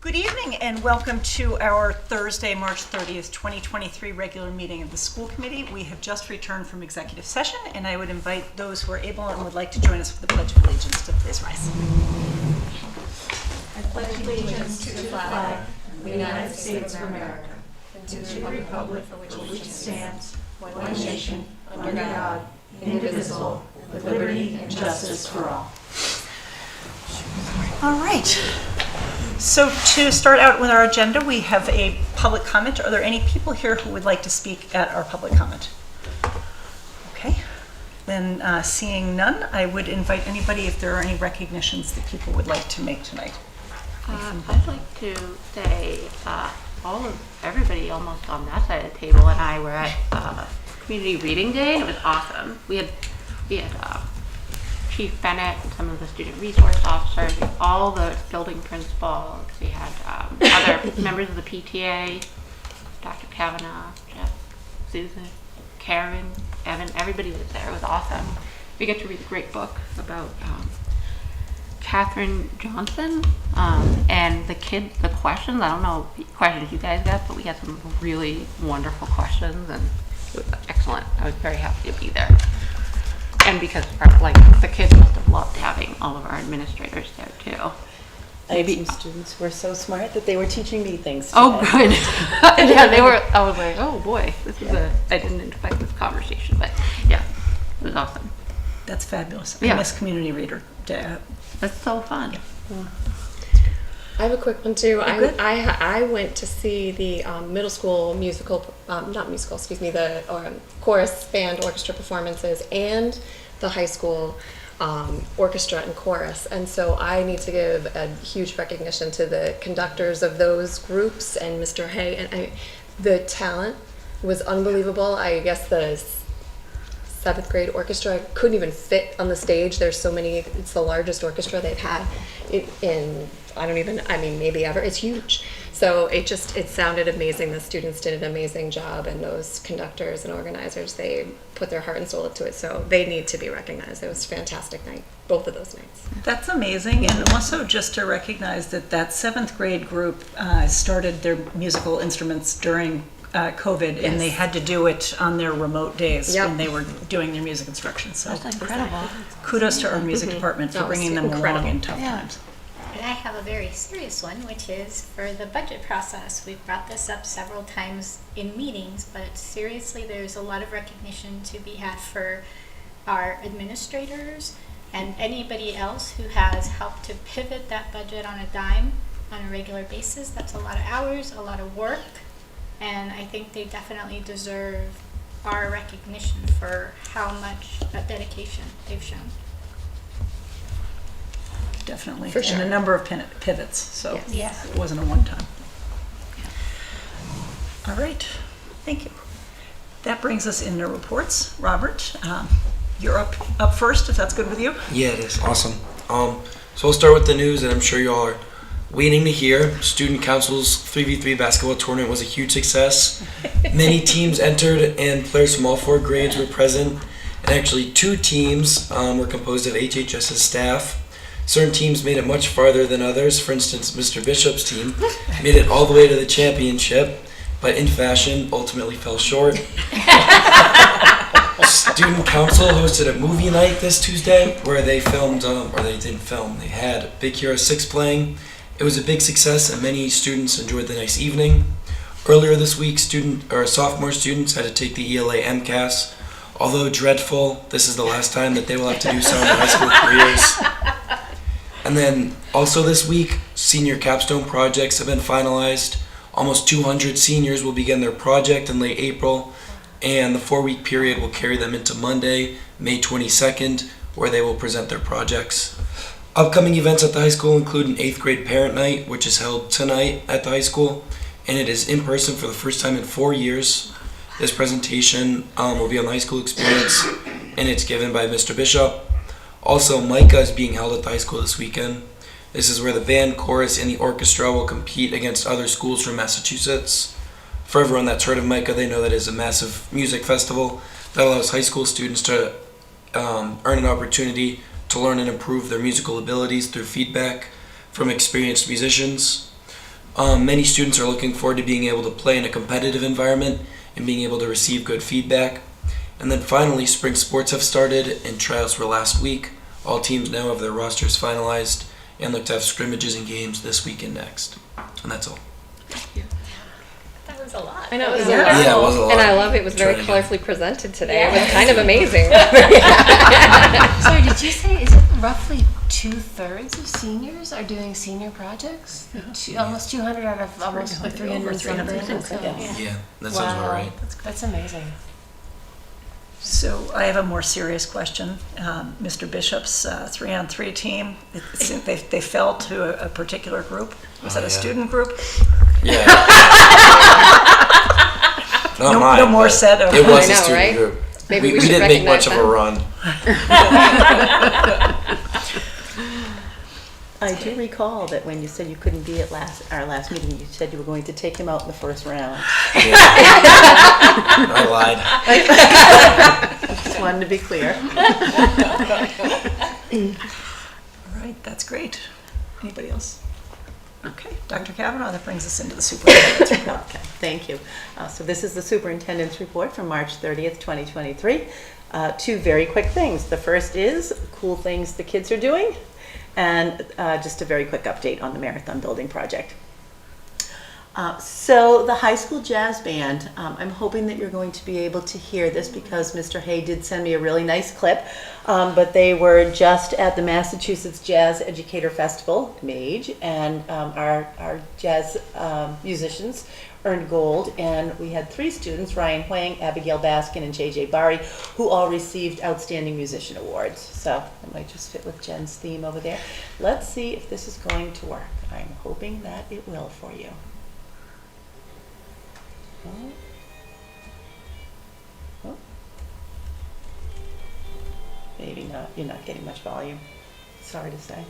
Good evening and welcome to our Thursday, March 30th, 2023 regular meeting of the school committee. We have just returned from executive session and I would invite those who are able and would like to join us for the Pledge of Allegiance to please rise. I pledge allegiance to the flag of the United States of America and to the republic for which it stands, one nation, under God, indivisible, with liberty and justice for all. All right. So to start out with our agenda, we have a public comment. Are there any people here who would like to speak at our public comment? Okay. Then seeing none, I would invite anybody if there are any recognitions that people would like to make tonight. I'd like to say everybody almost on that side of the table and I were at Community Reading Day and it was awesome. We had Chief Bennett, some of the student resource officers, all the building principals. We had other members of the PTA, Dr. Kavanaugh, Jeff, Susan, Karen, Evan, everybody was there. It was awesome. We get to read a great book about Katherine Johnson and the questions. I don't know what questions you guys got, but we had some really wonderful questions and it was excellent. I was very happy to be there. And because the kids must have loved having all of our administrators there too. I had some students who were so smart that they were teaching me things today. Oh, good. Yeah, they were. I was like, oh boy, this is I didn't expect this conversation, but yeah, it was awesome. That's fabulous. Yeah. I miss Community Reader Day. That's so fun. Yeah. I have a quick one too. Oh, good. I went to see the middle school musical, the chorus band orchestra performances and the high school orchestra and chorus. And so I need to give a huge recognition to the conductors of those groups and Mr. Hay. And the talent was unbelievable. I guess the 7th grade orchestra couldn't even fit on the stage. There's so many, it's the largest orchestra they've had maybe ever. It's huge. So it sounded amazing. The students did an amazing job and those conductors and organizers, they put their heart and soul into it. So they need to be recognized. It was a fantastic night, both of those nights. That's amazing. And also just to recognize that 7th grade group started their musical instruments during COVID, Yes. and they had to do it on their remote days Yep. when they were doing their music instruction. So That's incredible. kudos to our music department for Oh, bringing them incredible. along in tough Yeah. times. And I have a very serious one, which is for the budget process. We've brought this up several times in meetings, but seriously, there's a lot of recognition to be had for our administrators and anybody else who has helped to pivot that budget on a dime on a regular basis. That's a lot of hours, a lot of work, and I think they definitely deserve our recognition for how much dedication they've shown. Definitely. For sure. And a number of pivots, so Yes. it wasn't a one-time. All right, thank you. That brings us into reports. Robert, you're up first, if that's good with you. Yeah, it is. Awesome. So we'll start with the news that I'm sure you all are waiting to hear. Student Council's 3v3 basketball tournament was a huge success. Many teams entered and players from all 4 grades were present. And actually 2 teams were composed of HHS's staff. Certain teams made it much farther than others. For instance, Mr. Bishop's team made it all the way to the championship, but in fashion ultimately fell short. Student Council hosted a movie night this Tuesday where they filmed, they had Big Hero 6 playing. It was a big success and many students enjoyed the nice evening. Earlier this week, sophomore students had to take the ELA MCAS. Although dreadful, this is the last time that they will have to do so in their high school careers. And then also this week, senior capstone projects have been finalized. Almost 200 seniors will begin their project in late April, and the 4-week period will carry them into Monday, May 22nd, where they will present their projects. Upcoming events at the high school include an 8th grade parent night, which is held tonight at the high school, and it is in person for the first time in 4 years. This presentation will be on the high school experience, and it's given by Mr. Bishop. Also, MICA is being held at the high school this weekend. This is where the band, chorus, and the orchestra will compete against other schools from Massachusetts. For everyone that's heard of MICA, they know that it is a massive music festival that allows high school students to earn an opportunity to learn and improve their musical abilities through feedback from experienced musicians. Many students are looking forward to being able to play in a competitive environment and being able to receive good feedback. And then finally, spring sports have started and tryouts were last week. All teams now have their rosters finalized and look to have scrimmages and games this week and next. And that's all. That was a lot. I know, it was Yeah. wonderful. Yeah, it was a lot. And I love it was very Trying to get- colorfully presented today. It Yeah. was kind of amazing. Sorry, did you say, is it roughly 2/3 of seniors are doing senior projects? Almost 200 out of almost 300 something? Yeah, that sounds about right. That's amazing. So I have a more serious question. Mr. Bishop's 3-on-3 team, they fell to a particular group. Was that a yeah. student group? Yeah. Not No- mine, no more but said of- It was I a know, student right? group. Maybe we we should didn't make much recognize of a them. run. I do recall that when you said you couldn't be at our last meeting, you said you were going to take him out in the first round. Yeah. I lied. Just wanted to be clear. All right, that's great. Anybody else? Okay, Dr. Kavanaugh, that brings us into the superintendent's report. Okay, thank you. So this is the superintendent's report from March 30th, 2023. Two very quick things. The first is cool things the kids are doing, and just a very quick update on the Marathon Building Project. So the high school jazz band, I'm hoping that you're going to be able to hear this because Mr. Hay did send me a really nice clip, but they were just at the Massachusetts Jazz Educator Festival, MAGE, and our jazz musicians earned gold, and we had 3 students, Ryan Huang, Abigail Baskin, and JJ Bari, who all received Outstanding Musician Awards. So it might just fit with Jen's theme over there. Let's see if this is going to work. I'm hoping that it will for you. Oh. Maybe not. You're not getting much volume. Sorry to say.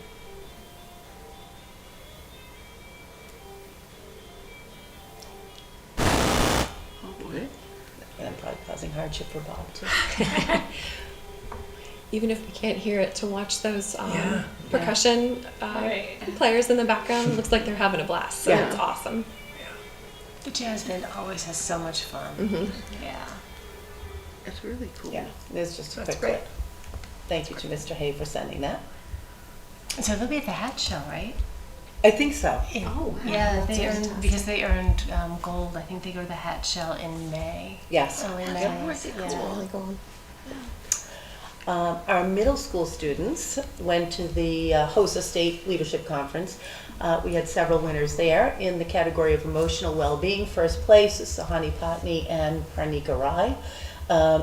And I'm probably causing hardship for Bob too. Even if we can't hear it, to watch those Yeah. percussion players in the background, looks like they're having a blast. So Yeah. it's awesome. The jazz band always has so much fun. Yeah. It's really cool. Yeah, it's just a That's quick great. clip. Thank you to Mr. Hay for sending that. So they'll be at the hat show, right? I think so. Oh, Yeah, they earned, because they earned gold. I think they go to the hat show in May. Yes. Early May. It's really cool. Our middle school students went to the HOSA State Leadership Conference. We had several winners there. In the category of emotional well-being, first place is Sahani Patni and Parnika Rai.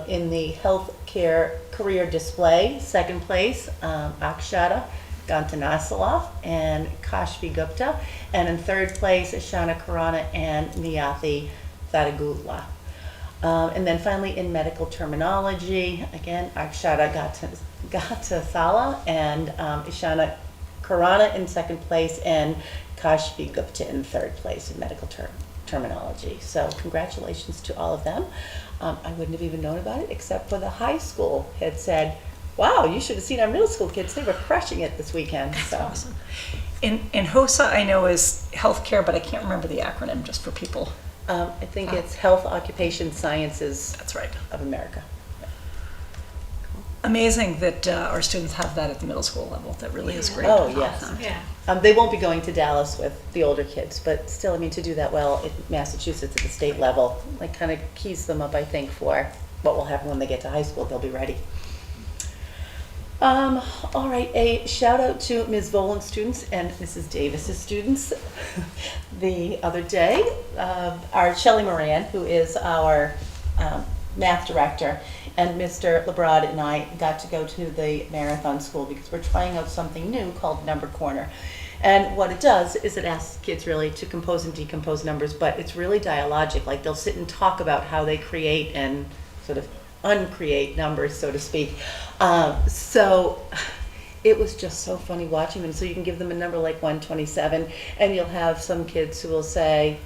In the healthcare career display, second place, Akshata Gantanasalov and Kashvi Gupta. And in third place, Ishana Karana and Niyathi Thadagula. And then finally, in medical terminology, again, Akshata Gatasala and Ishana Karana in second place, and Kashvi Gupta in third place in medical terminology. So congratulations to all of them. I wouldn't have even known about it except for the high school had said, wow, you should have seen our middle school kids. They were crushing it this weekend. So. Awesome. In HOSA, I know is healthcare, but I can't remember the acronym just for people. I think it's Health Occupation Sciences That's right. of America. Amazing that our students have that at the middle school level. That really is great. Oh, yes. Yeah. They won't be going to Dallas with the older kids, but still, I mean, to do that well in Massachusetts at the state level, like kind of keys them up, I think, for what will happen when they get to high school. They'll be ready. All right, a shout out to Ms. Volan's students and Mrs. Davis's students. The other day, our Shelley Moran, who is our math director, and Mr. Lebrad and I got to go to the marathon school because we're trying out something new called Number Corner. And what it does is it asks kids really to compose and decompose numbers, but it's really dialogic. Like they'll sit and talk about how they create and sort of uncreate numbers, so to speak. So it was just so funny watching them. So you can give them a number like 127, and you'll have some kids who will say,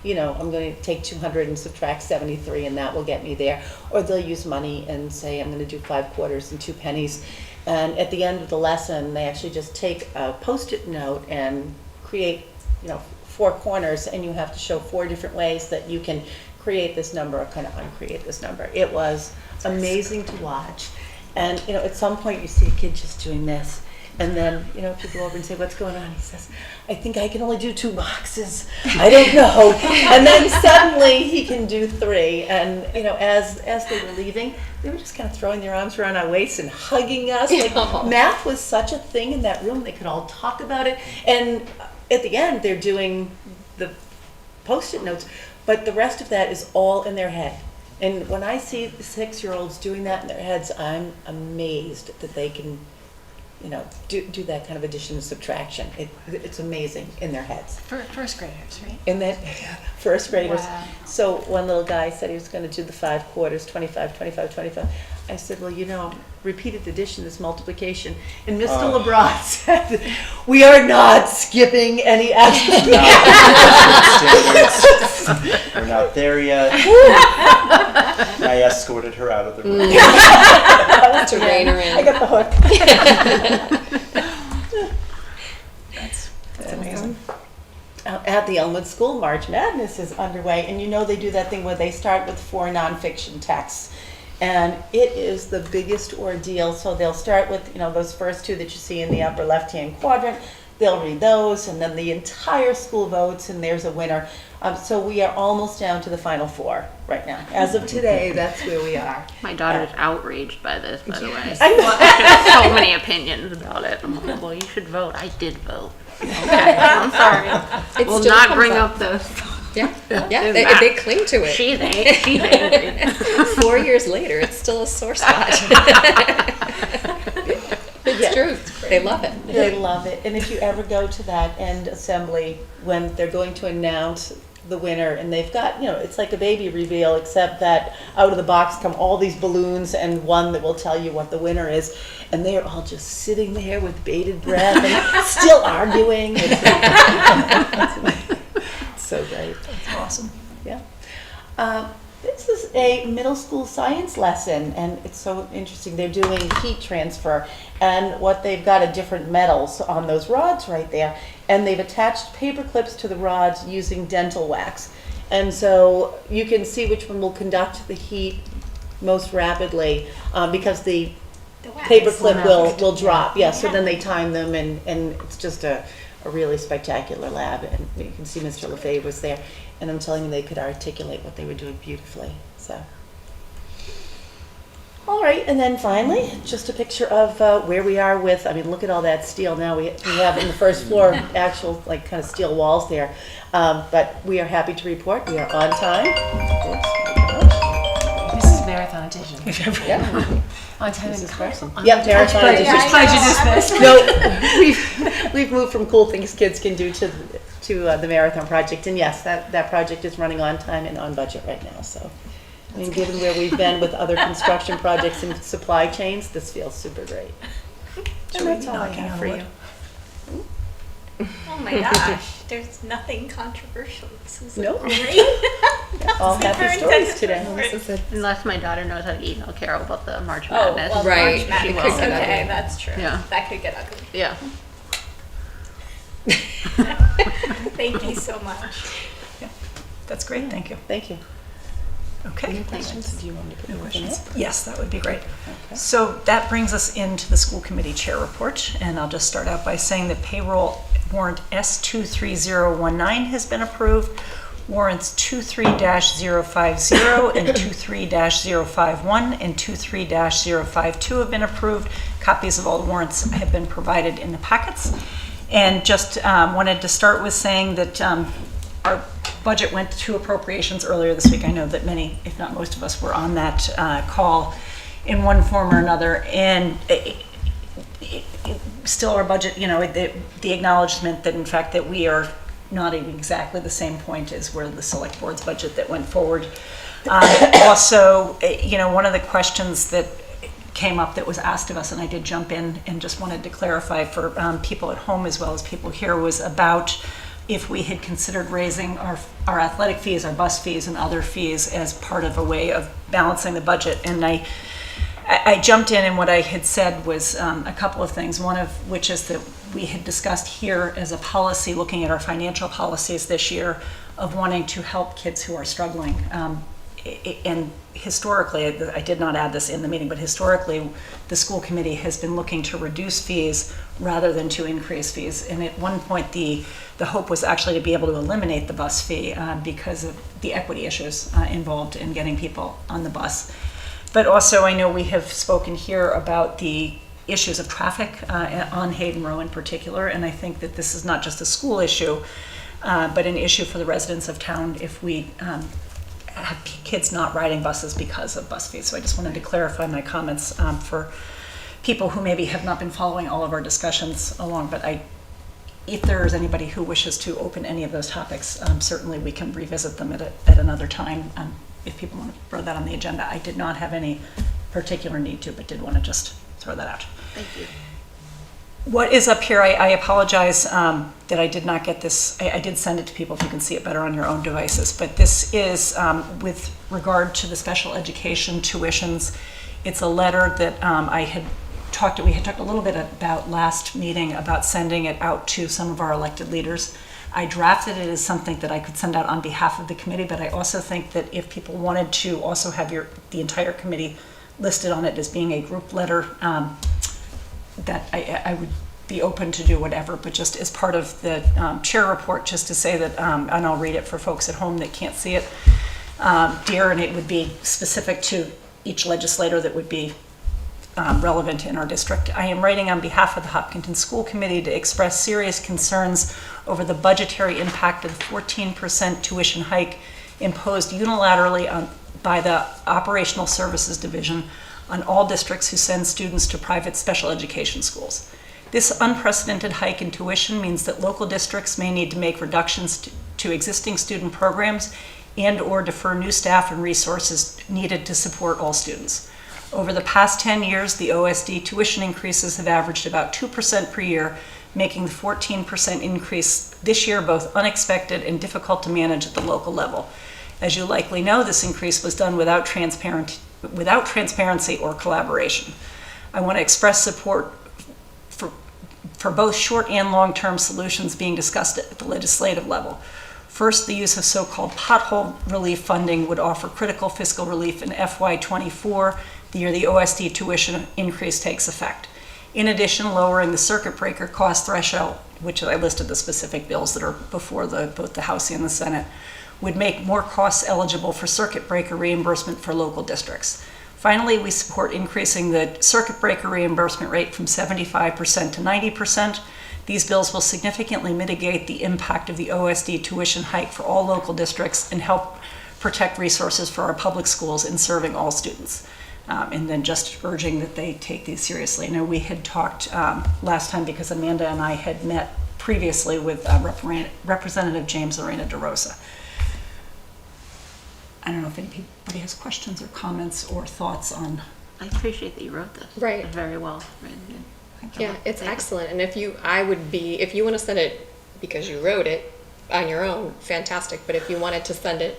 you know, I'm going to take 200 and subtract 73, and that will get me there. Or they'll use money and say, I'm going to do 5 quarters and 2 pennies. And at the end of the lesson, they actually just take a Post-it note and create, you know, four corners and you have to show four different ways that you can create this number or kind of uncreate this number. It was amazing to watch. And, you know, at some point you see a kid just doing this. And then, you know, if you go over and say, what's going on? He says, I think I can only do 2 boxes. I don't know. And then suddenly he can do 3. And, you know, as they were leaving, they were just kind of throwing their arms around our waists and hugging us. Like, math was such a thing in that room. They could all talk about it. And at the end, they're doing the Post-it notes. But the rest of that is all in their head. And when I see the 6-year-olds doing that in their heads, I'm amazed that they can, you know, do that kind of addition and subtraction. It's amazing in their heads. For first graders, right? And then first graders. Wow. So one little guy said he was going to do the 5 quarters, 25, 25, 25. I said, well, you know, repeated addition is multiplication. And Mr. LeBron said, we are not skipping any aspect. We're not there yet. I escorted her out of the room. To rein her in. I got the hook. That's amazing. At the Elmwood School, March Madness is underway, and you know they do that thing where they start with 4 nonfiction texts. And it is the biggest ordeal. So they'll start with, you know, those first 2 that you see in the upper left-hand quadrant. They'll read those, and then the entire school votes, and there's a winner. So we are almost down to the final 4 right now. As of today, that's where we are. My daughter's outraged by this, by the way. I know. There's so many opinions about it. I'm like, well, you should vote. I did vote. Okay, I'm sorry. It We'll still not comes bring up. up this. Yeah, Is they, that- they cling to it. She's angry. 4 years later, it's still a sore spot. It's true. They love it. They love it. And if you ever go to that end assembly when they're going to announce the winner, and they've got, you know, it's like a baby reveal, except that out of the box come all these balloons and one that will tell you what the winner is. And they are all just sitting there with bated breath and still arguing. It's so great. That's awesome. Yeah. This is a middle school science lesson, and it's so interesting. They're doing heat transfer, and what they've got are different metals on those rods right there, and they've attached paper clips to the rods using dental wax. And so you can see which one will conduct the heat most rapidly, because the wax. paper clip will drop. Yeah, so then they time them, and it's just a really spectacular lab. And you can see Mr. Lefebvre was there, and I'm telling you, they could articulate what they were doing beautifully. So, all right, and then finally, just a picture of where we are with. I mean, look at all that steel. Now we have in the first floor actual like kind of steel walls there, but we are happy to report we are on time. Oops, This is marathon edition. yeah. On time and Awesome. Yep, marathon edition. I know. No, we've moved from cool things kids can do to the marathon project, and yes, that project is running on time and on budget right now. So, I mean, given where we've been with other construction projects and supply chains, this feels super great. And that's all I knocking have on for wood? you. Oh my gosh, there's nothing controversial. This is Nope. great. All Super happy stories intense today. report. This is a Unless my daughter knows how to email Carol about the March Oh, Madness. well, Right. March Madness. It could get Okay, ugly. that's true. Yeah. That could get ugly. Yeah. Thank you so much. That's great, thank you. Thank you. Okay. Do you want me to put No anything questions? up? Yes, that would be great. Okay. So that brings us into the school committee chair report, and I'll just start out by saying that payroll warrant S23019 has been approved. Warrants 23-050 and 23-051 and 23-052 have been approved. Copies of all the warrants have been provided in the packets. And just wanted to start with saying that our budget went to appropriations earlier this week. I know that many, if not most of us, were on that call in one form or another. And still our budget, you know, the acknowledgement that in fact that we are not at exactly the same point as where the select board's budget that went forward. Also, you know, one of the questions that came up that was asked of us, and I did jump in and just wanted to clarify for people at home as well as people here, was about if we had considered raising our athletic fees, our bus fees, and other fees as part of a way of balancing the budget. And I jumped in, and what I had said was a couple of things, one of which is that we had discussed here as a policy, looking at our financial policies this year, of wanting to help kids who are struggling. And historically, I did not add this in the meeting, but historically, the school committee has been looking to reduce fees rather than to increase fees. And at one point, the hope was actually to be able to eliminate the bus fee because of the equity issues involved in getting people on the bus. But also, I know we have spoken here about the issues of traffic on Hayden Row in particular, and I think that this is not just a school issue, but an issue for the residents of town if we have kids not riding buses because of bus fees. So I just wanted to clarify my comments for people who maybe have not been following all of our discussions along, but if there is anybody who wishes to open any of those topics, certainly we can revisit them at another time if people want to throw that on the agenda. I did not have any particular need to, but did want to just throw that out. Thank you. What is up here, I apologize that I did not get this. I did send it to people if you can see it better on your own devices, but this is with regard to the special education tuitions. It's a letter that we had talked a little bit about last meeting about sending it out to some of our elected leaders. I drafted it as something that I could send out on behalf of the committee, but I also think that if people wanted to also have the entire committee listed on it as being a group letter, that I would be open to do whatever, but just as part of the chair report, just to say that, and I'll read it for folks at home that can't see it. Dear, and it would be specific to each legislator that would be relevant in our district. I am writing on behalf of the Hopkinton School Committee to express serious concerns over the budgetary impact of the 14% tuition hike imposed unilaterally by the Operational Services Division on all districts who send students to private special education schools. This unprecedented hike in tuition means that local districts may need to make reductions to existing student programs and/or defer new staff and resources needed to support all students. Over the past 10 years, the OSD tuition increases have averaged about 2% per year, making the 14% increase this year both unexpected and difficult to manage at the local level. As you likely know, this increase was done without transparency or collaboration. I want to express support for both short and long-term solutions being discussed at the legislative level. First, the use of so-called pothole relief funding would offer critical fiscal relief in FY24, the year the OSD tuition increase takes effect. In addition, lowering the circuit breaker cost threshold, which I listed the specific bills that are before both the House and the Senate, would make more costs eligible for circuit breaker reimbursement for local districts. Finally, we support increasing the circuit breaker reimbursement rate from 75% to 90%. These bills will significantly mitigate the impact of the OSD tuition hike for all local districts and help protect resources for our public schools in serving all students. And then just urging that they take these seriously. I know we had talked last time because Amanda and I had met previously with Representative James Lorena DeRosa. I don't know if anybody has questions or comments or thoughts on. I appreciate that you wrote this. Right. Very well written. Yeah, it's excellent. And if you want to send it because you wrote it on your own, fantastic. But if you wanted to send it,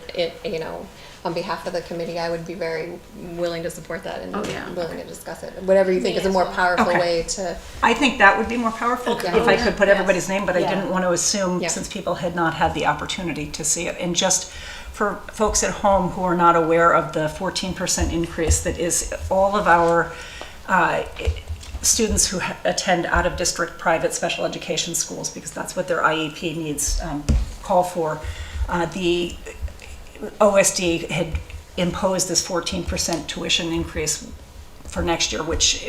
on behalf of the committee, I would be very willing to support that and willing to discuss it. Whatever you think is a more powerful way to. I think that would be more powerful if I could put everybody's name, but I didn't want to assume since people had not had the opportunity to see it. And just for folks at home who are not aware of the 14% increase, that is all of our students who attend out-of-district private special education schools, because that's what their IEP needs call for. The OSD had imposed this 14% tuition increase for next year, which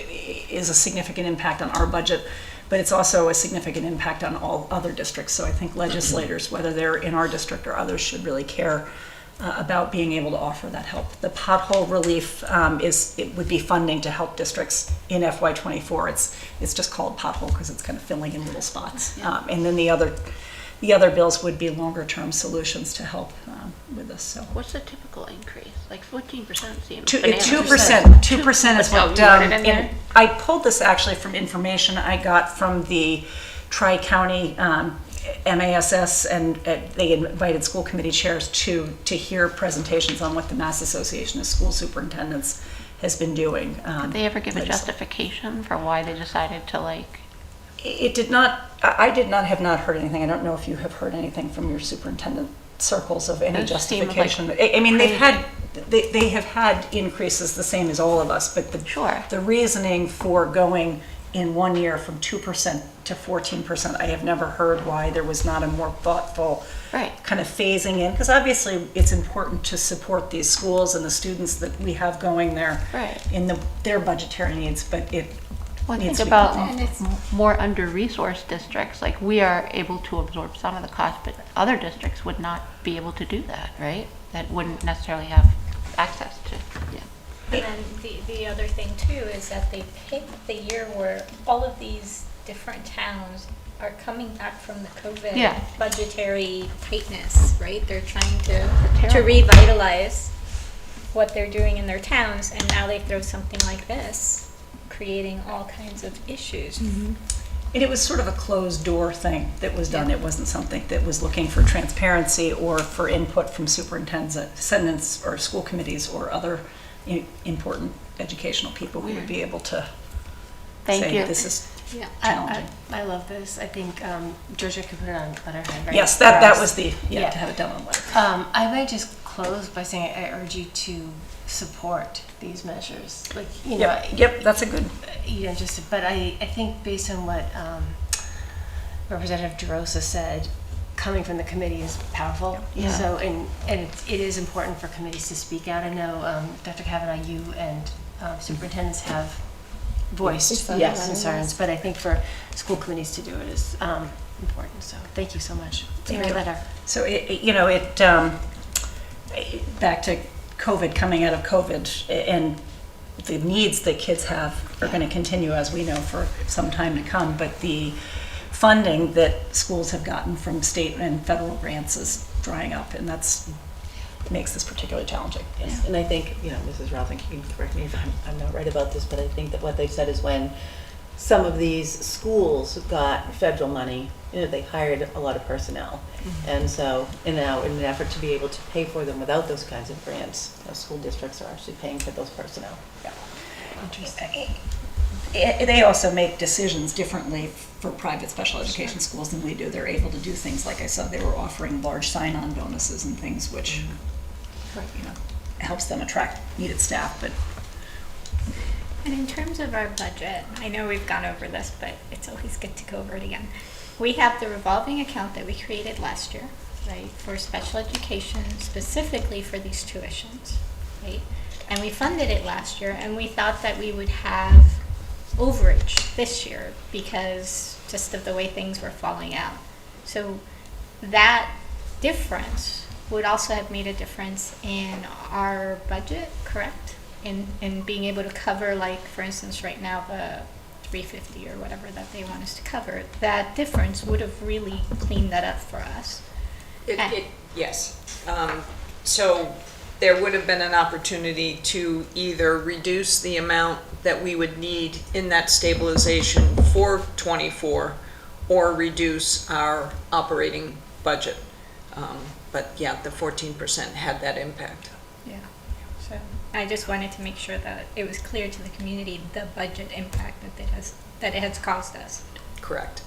is a significant impact on our budget, but it's also a significant impact on all other districts. So I think legislators, whether they're in our district or others, should really care about being able to offer that help. The pothole relief would be funding to help districts in FY24. It's just called pothole because it's kind of filling in little spots. And then the other bills would be longer term solutions to help with this. So what's the typical increase? Like 14% seems 2% is what. And I pulled this actually from information I got from the Tri-County MASS, and they invited school committee chairs to hear presentations on what the Mass Association of School Superintendents has been doing. Did they ever give a justification for why they decided to It did not, I have not heard anything. I don't know if you have heard anything from your superintendent circles of any It just seemed like justification. I mean, they have had increases the same as all of us, but Sure. the reasoning for going in 1 year from 2% to 14%, I have never heard why there was not a more thoughtful Right. kind of phasing in, because obviously it's important to support these schools and the students that we have going there Right. in their budgetary needs, but it Well, needs think to be about done. And it's- more under-resourced districts, like we are able to absorb some of the cost, but other districts would not be able to do that, right? That wouldn't necessarily have access to, yeah. And then the other thing too is that they picked the year where all of these different towns are coming back from the COVID Yeah. budgetary tightness, right? They're trying to Terrible. revitalize what they're doing in their towns, and now they throw something like this, creating all kinds of issues. And it was sort of a closed door thing that was done. It wasn't something that was looking for transparency or for input from superintendents or school committees or other important educational people who would be able to Thank say, you. this is Yeah. challenging. I love this. I think Georgia could put it on letterhead, right? Yes, that For was us. the, Yeah. to have it done on letter. I might just close by saying I urge you to support these measures. Like, you know, Yep, that's a good, but I think based on what Representative DeRosa said, coming from the committee is powerful. Yeah. So, and it is important for committees to speak out. I know, Dr. Kavanaugh, you and superintendents have voiced Yes. yes. concerns, but I think for school committees to do it is important. So thank you so much. It's a Thank great you. letter. so back to COVID, coming out of COVID, and the needs that kids have are going to continue, as we know, for some time to come, but the funding that schools have gotten from state and federal grants is drying up, and that's makes this particularly challenging. Yes, and I think, Mrs. Rothen, you can correct me if I'm not right about this, but I think that what they've said is when some of these schools got federal money, they hired a lot of personnel. And so, now in an effort to be able to pay for them without those kinds of grants, school districts are actually paying for those personnel. Interesting. They also make decisions differently for private special education schools than we do. They're able to do things, like I said, they were offering large sign-on bonuses and things, which helps them attract needed staff, but And in terms of our budget, I know we've gone over this, but it's always good to go over it again. We have the revolving account that we created last year, right, for special education, specifically for these tuitions, right? And we funded it last year, and we thought that we would have overage this year because just of the way things were falling out. So that difference would also have made a difference in our budget, correct? In being able to cover, like, for instance, right now, the 350 or whatever that they want us to cover, that difference would have really cleaned that up for us. Yes. So there would have been an opportunity to either reduce the amount that we would need in that stabilization for '24 or reduce our operating budget. But yeah, the 14% had that impact. Yeah. So I just wanted to make sure that it was clear to the community the budget impact that it has caused us. Correct.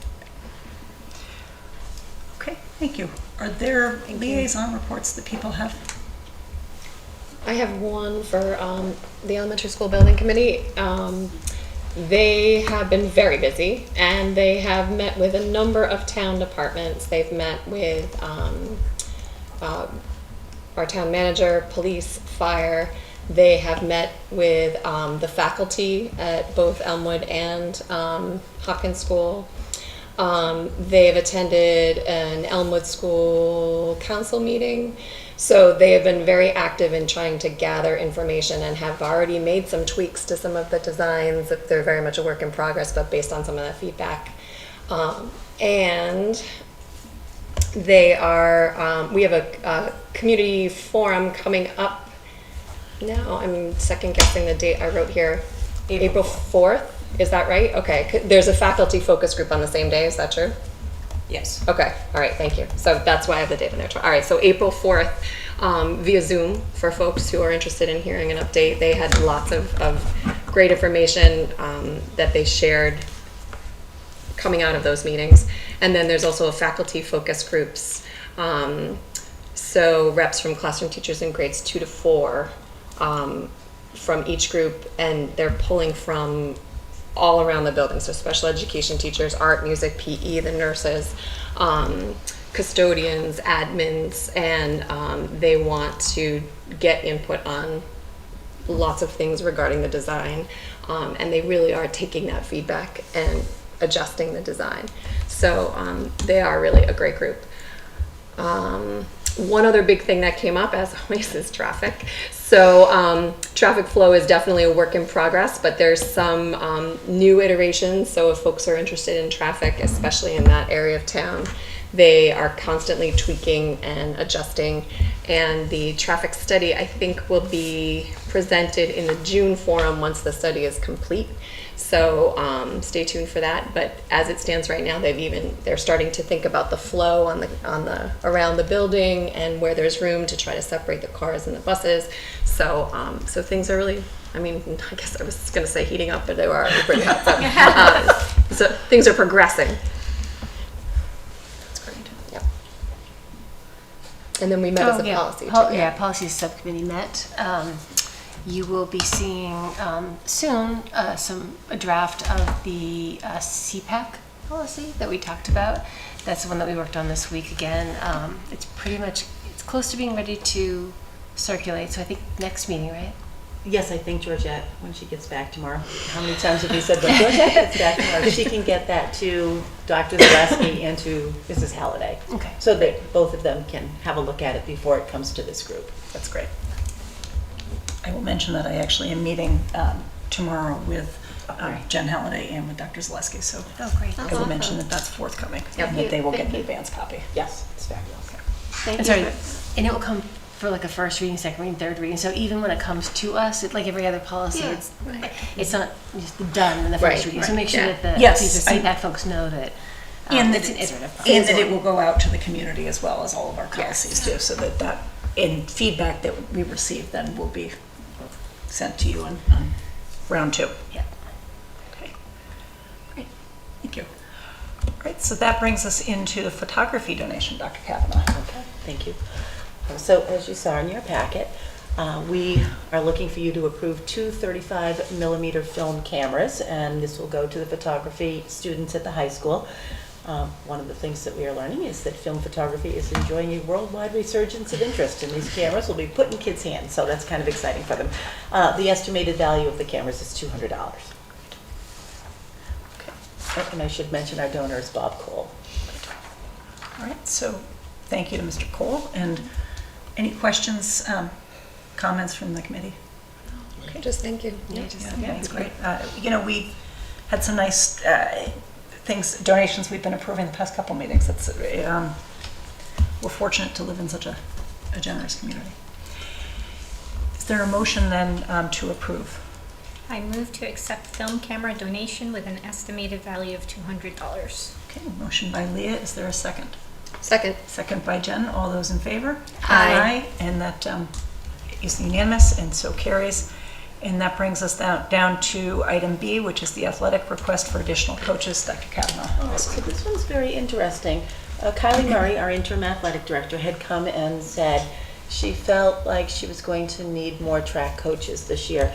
okay, thank you. Are there liaison reports that people have? I have one for the elementary school building committee. They have been very busy, and they have met with a number of town departments. They've met with our town manager, police, fire. They have met with the faculty at both Elmwood and Hopkins School. They've attended an Elmwood School Council meeting. So they have been very active in trying to gather information and have already made some tweaks to some of the designs. They're very much a work in progress, but based on some of the feedback. And they are, we have a community forum coming up now. I'm second guessing the date I wrote here. April 4th, is that right? Okay, there's a faculty focus group on the same day, is that true? Yes. Okay, all right, thank you. So that's why I have the date in there. All right, so April 4th, via Zoom, for folks who are interested in hearing an update. They had lots of great information that they shared coming out of those meetings. And then there's also a faculty focus groups. So reps from classroom teachers in grades 2 to 4 from each group, and they're pulling from all around the building. So special education teachers, art, music, PE, the nurses, custodians, admins, and they want to get input on lots of things regarding the design. And they really are taking that feedback and adjusting the design. So they are really a great group. One other big thing that came up, as always, is traffic. So traffic flow is definitely a work in progress, but there's some new iterations. So if folks are interested in traffic, especially in that area of town, they are constantly tweaking and adjusting. And the traffic study, I think, will be presented in the June forum once the study is complete. So stay tuned for that. But as it stands right now, they're starting to think about the flow on the around the building and where there's room to try to separate the cars and the buses. So so things are really, I mean, I guess I was going to say heating up, but they were already pretty hot. So things are progressing. That's great. Yep. And then we met as a policy. too. Policy subcommittee met. You will be seeing soon a draft of the CPAC policy that we talked about. That's the one that we worked on this week again. It's close to being ready to circulate. So I think next meeting, right? Yes, I think Georgette, when she gets back tomorrow. How many times have we said that Georgette gets back tomorrow? She can get that to Dr. Zaleski and to Mrs. Halliday. Okay. So that both of them can have a look at it before it comes to this group. That's great. I will mention that I actually am meeting tomorrow with Jen Halliday and with Dr. Zaleski, so Oh, great. I will mention that that's forthcoming, and that they will get an advance copy. Yes, it's fabulous. And sorry, and it will come for like a first reading, second reading, third reading. So even when it comes to us, like every other policy, it's not just done in the first reading. So make sure that the Yes, CPAC folks know that And it's that an iterative process. And that it will go out to the community as well as all of our policies too, so that in feedback that we receive then will be sent to you on round 2. Yeah. Okay, great, thank you. All right, so that brings us into the photography donation, Dr. Kavanaugh. Okay, thank you. So as you saw in your packet, we are looking for you to approve 2 35mm film cameras, and this will go to the photography students at the high school. One of the things that we are learning is that film photography is enjoying a worldwide resurgence of interest, and these cameras will be put in kids' hands, so that's kind of exciting for them. The estimated value of the cameras is $200. Okay. And I should mention our donor is Bob Cole. All right, so thank you to Mr. Cole. And any questions, comments from the committee? Just thank you. Yeah, that's great. We had some nice donations we've been approving the past couple meetings. That's we're fortunate to live in such a generous community. Is there a motion then to approve? I move to accept film camera donation with an estimated value of $200. Okay, motion by Leah. Is there a second? Second. Second by Jen. All those in favor? Aye. And that is unanimous and so carries. And that brings us down to item B, which is the athletic request for additional coaches. Dr. Kavanaugh. So this one's very interesting. Kylie Murray, our interim athletic director, had come and said she felt like she was going to need more track coaches this year.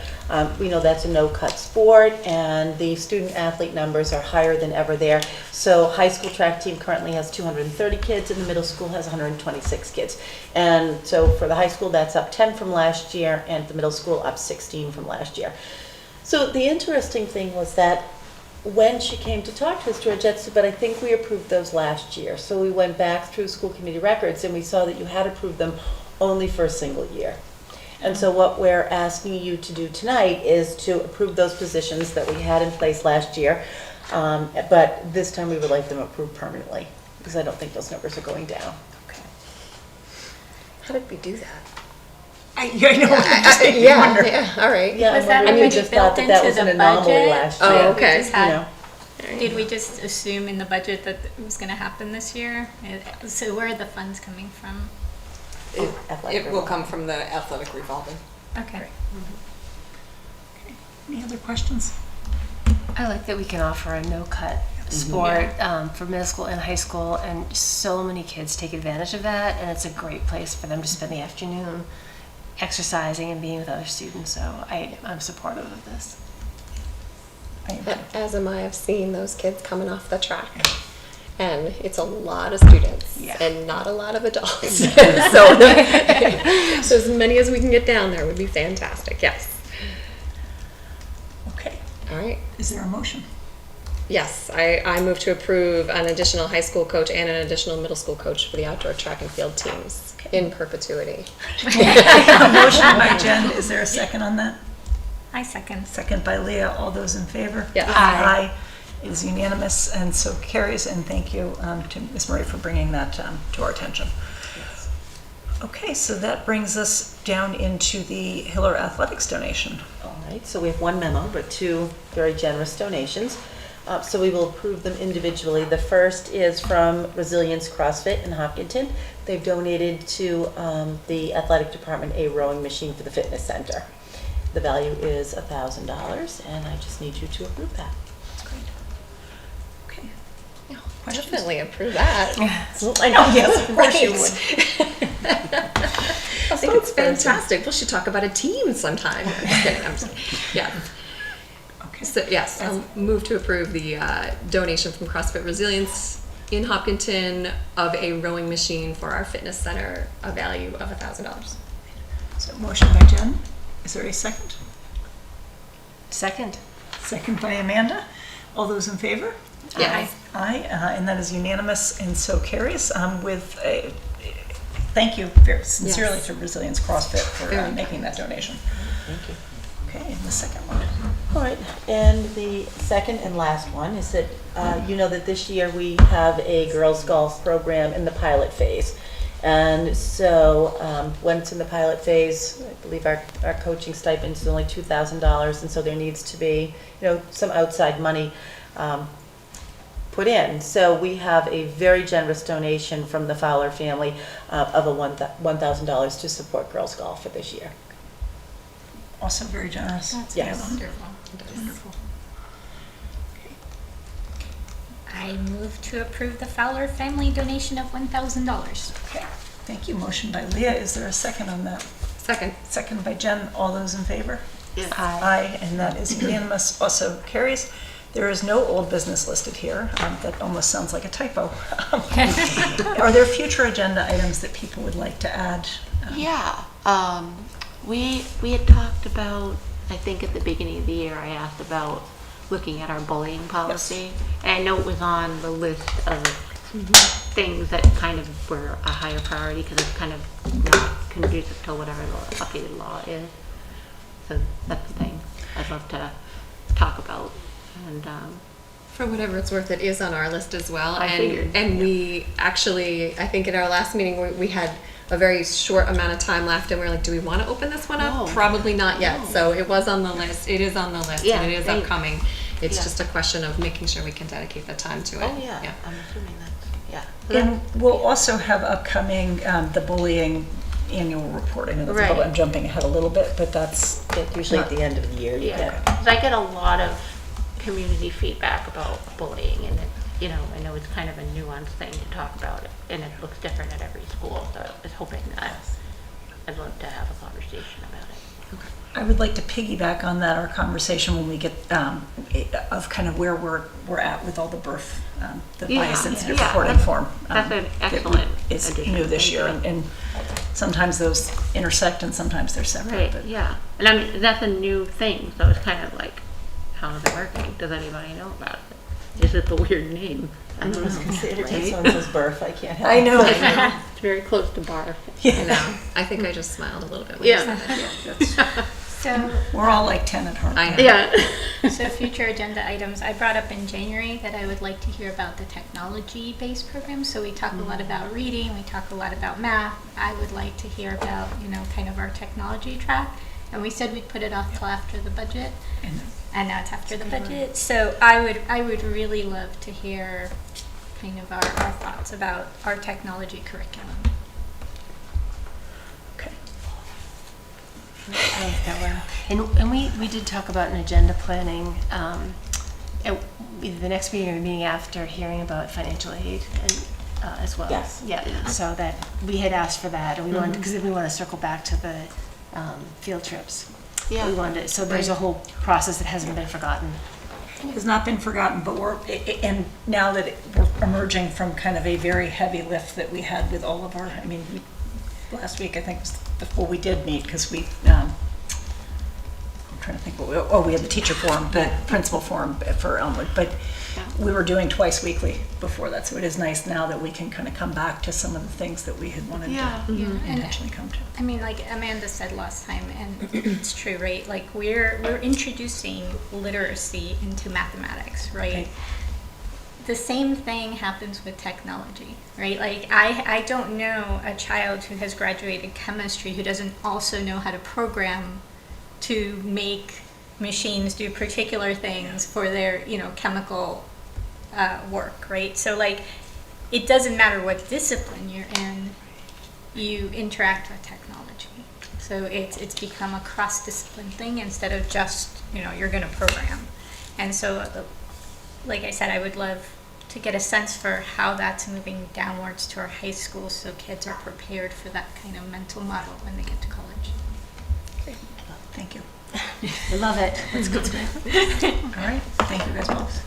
We know that's a no-cut sport, and the student athlete numbers are higher than ever there. So high school track team currently has 230 kids, and the middle school has 126 kids. And so for the high school, that's up 10 from last year, and the middle school up 16 from last year. So the interesting thing was that when she came to talk to us, Georgette said, but I think we approved those last year. So we went back through school committee records, and we saw that you had approved them only for a single year. And so what we're asking you to do tonight is to approve those positions that we had in place last year, but this time we would like them approved permanently, because I don't think those numbers are going down. Okay. How did we do that? I know. I'm just making you wonder. All right. Yeah, Was that we already just thought built that into was an the anomaly budget? last year. Oh, okay. We just had- You know. Did we just assume in the budget that it was going to happen this year? So where are the funds coming from? Athletic It will come from the athletic revolving. Okay. Any other questions? I like that we can offer a no-cut sport for middle school and high school, and so many kids take advantage of that, and it's a great place for them to spend the afternoon exercising and being with other students. So I'm supportive of this. As am I. I've seen those kids coming off the track. And it's a lot of students and not a lot of adults. So as many as we can get down there would be fantastic. Yes. Okay, All right. is there a motion? Yes, I move to approve an additional high school coach and an additional middle school coach for the outdoor track and field teams in perpetuity. A motion by Jen, is there a second on that? I second. Second by Leah, all those in favor? Yes. Aye. It is unanimous and so carries, and thank you to Ms. Marie for bringing that to our attention. Okay, so that brings us down into the Hiller Athletics donation. All right, so we have one memo, but two very generous donations. So we will approve them individually. The first is from Resilience CrossFit in Hopkinton. They've donated to the athletic department a rowing machine for the fitness center. The value is $1,000, and I just need you to approve that. Okay. Questions? Definitely approve that. I know, yes, of course you Right. would. I think it's fantastic. We should talk about a team sometime. I'm just kidding. I'm just kidding. Yeah. Okay. So yes, I'll move to approve the donation from CrossFit Resilience in Hopkinton of a rowing machine for our fitness center, a value of $1,000. So motion by Jen, is there a second? Second. Second by Amanda, all those in favor? Yes. Aye, and that is unanimous and so carries with a, thank you very sincerely Yes. to Resilience CrossFit for Very making that donation. Thank you. Okay, and the second one. All right, and the second and last one is that you know that this year we have a girls golf program in the pilot phase. And so when it's in the pilot phase, I believe our coaching stipend is only $2,000, and so there needs to be, some outside money put in. So we have a very generous donation from the Fowler family of $1,000 to support girls golf for this year. Also very generous. That's Yes. wonderful. Wonderful. I move to approve the Fowler family donation of $1,000. Okay, thank you. Motion by Leah, is there a second on that? Second. Second by Jen, all those in favor? Yes. Aye, and that is unanimous, also carries. There is no old business listed here. That almost sounds like a typo. Are there future agenda items that people would like to add? Yeah, we had talked about, I think at the beginning of the year, I asked about looking at our bullying policy. And I know it was on the list of things that kind of were a higher priority because it's kind of not conducive to whatever the updated law is. So that's the thing I'd love to talk about. And For whatever it's worth, it is on our list as well. I figured, And we actually, I think at our last meeting, we had a very short amount of time left, and we were like, do we want to open this one up? No. Probably not yet. No. So it was on the list. It is on the list, Yeah, and it is thank- upcoming. It's yeah. just a question of making sure we can dedicate the time to it. oh yeah, I'm assuming that, yeah. And we'll also have upcoming the bullying annual report. I know that's Right. I'm jumping ahead a little bit, but that's Usually at the end of the year, you Yeah, get 'cause I get a lot of community feedback about bullying, and I know it's kind of a nuanced thing to talk about, and it looks different at every school. So I was hoping that I'd love to have a conversation about it. I would like to piggyback on that, our conversation when we get of kind of where we're at with all the birth, the Yeah, bias incident yeah, reporting that's- form. that's an that excellent is addition. new this Thank year, you. and sometimes those intersect and sometimes they're separate. Right, But yeah. And I mean, that's a new thing, so it's kind of like, how is it working? Does anybody know about it? Is it the weird name? I don't know. Every time Right? someone says birth, I can't help I know. It's very close to barf. I know. I think I just smiled a little bit when you said that. So, We're all like 10 at heart. I know. Yeah. so future agenda items, I brought up in January that I would like to hear about the technology-based programs. So we talk a lot about reading, we talk a lot about math. I would like to hear about, kind of our technology track. And we said we'd put it off till after the budget, and now it's after the budget. So I would really love to hear kind of our thoughts about our technology curriculum. Okay. And we did talk about an agenda planning. And either the next meeting or the meeting after hearing about financial aid and as well. Yes. Yeah, so that we had asked for that, and we wanted, because we want to circle back to the field trips. Yeah. We wanted, so there's a whole process that hasn't been forgotten. Has not been forgotten, but and now that we're emerging from kind of a very heavy lift that we had with all of our, last week I think was before we did meet, because I'm trying to think we had the teacher forum, the principal forum for Elmwood, but we were doing twice weekly before that, so it is nice now that we can kind of come back to some of the things that we had wanted to intentionally come to. I mean, like Amanda said last time, and it's true, right? Like we're introducing literacy into mathematics, right? The same thing happens with technology, right? Like I don't know a child who has graduated chemistry who doesn't also know how to program to make machines do particular things for their, chemical work, right? So like, it doesn't matter what discipline you're in, you interact with technology. So it's become a cross-discipline thing instead of just, you're gonna program. And so, like I said, I would love to get a sense for how that's moving downwards to our high school so kids are prepared for that kind of mental model when they get to college. Thank you. I love it. That's good. All right, thank you guys both.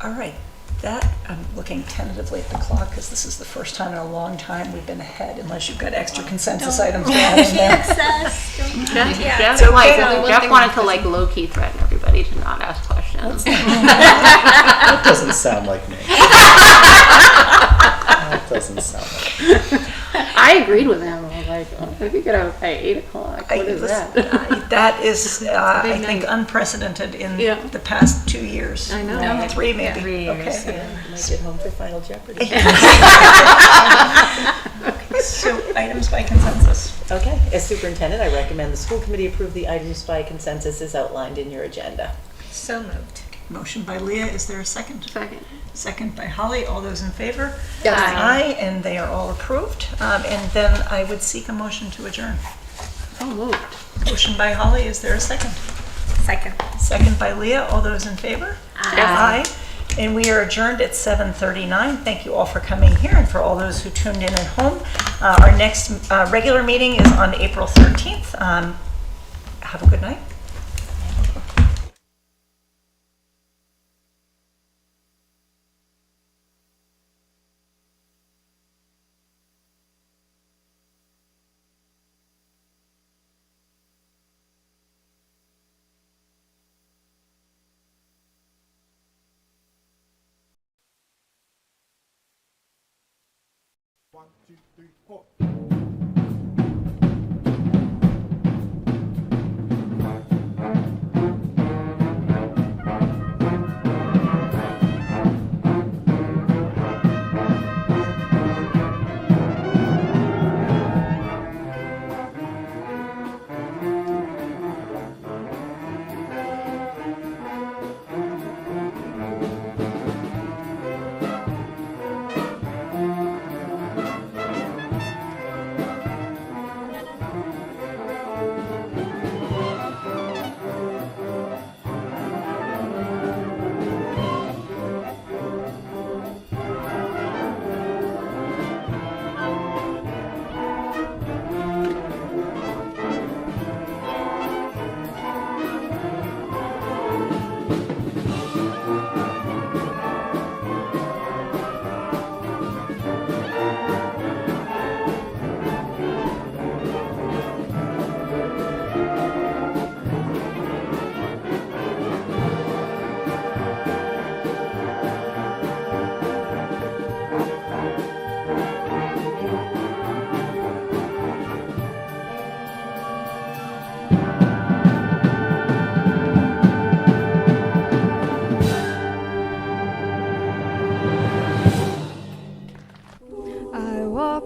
All right, that, I'm looking tentatively at the clock because this is the first time in a long time we've been ahead, unless you've got extra consensus items to add in there. Jeff wanted to like low-key threaten everybody to not ask questions. That doesn't sound like me. That doesn't sound like me. I agreed with him. I was like, I think we could have it by 8 o'clock. What is that? That is, I think, unprecedented in the past 2 years. I know. No, 3 maybe. 3 years, Okay. yeah. Might get home for Final Jeopardy. So items by consensus. Okay, as superintendent, I recommend the school committee approve the items by consensus as outlined in your agenda. So moved. Motion by Leah, is there a second? Second. Second by Holly, all those in favor? Yes. Aye, and they are all approved. And then I would seek a motion to adjourn. So moved. Motion by Holly, is there a second? Second. Second by Leah, all those in favor? Aye. And we are adjourned at 7:39. Thank you all for coming here and for all those who tuned in at home. Our next regular meeting is on April 13th. Have a good night.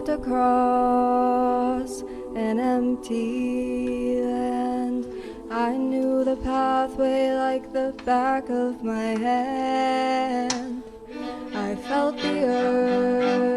Across an empty land, I knew the pathway like the back of my hand. I felt the earth